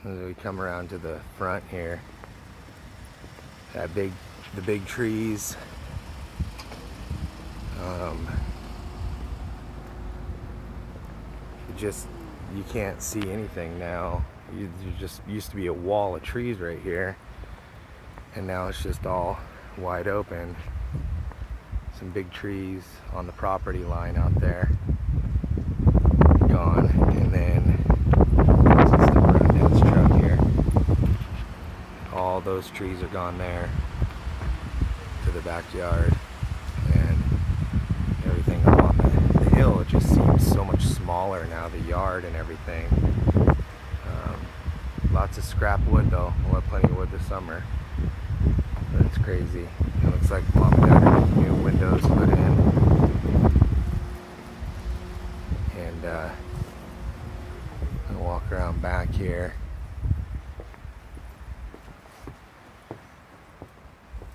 As we come around to the front here, the big trees. You can't see anything now. You just used to be a wall of trees right here, and now it's just all wide open. Some big trees on the property line out there, gone, and then let's step around Dad's truck here. All those trees are gone there to the backyard, and everything along the hill, it just seems so much smaller now, the yard and everything. Lots of scrap wood though. We'll have plenty of wood this summer. But it's crazy. It looks like Mom and Dad are getting new windows put in. And I'll walk around back here.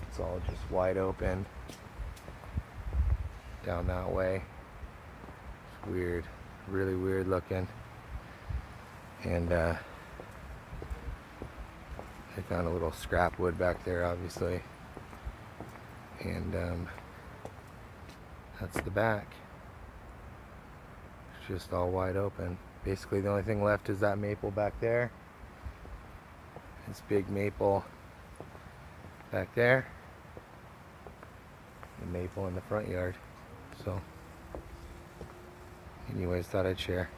It's all just wide open down that way. It's weird, really weird looking. And I found a little scrap wood back there, obviously. And that's the back. It's just all wide open. Basically the only thing left is that maple back there. This big maple back there. The maple in the front yard. So anyways, thought I'd share.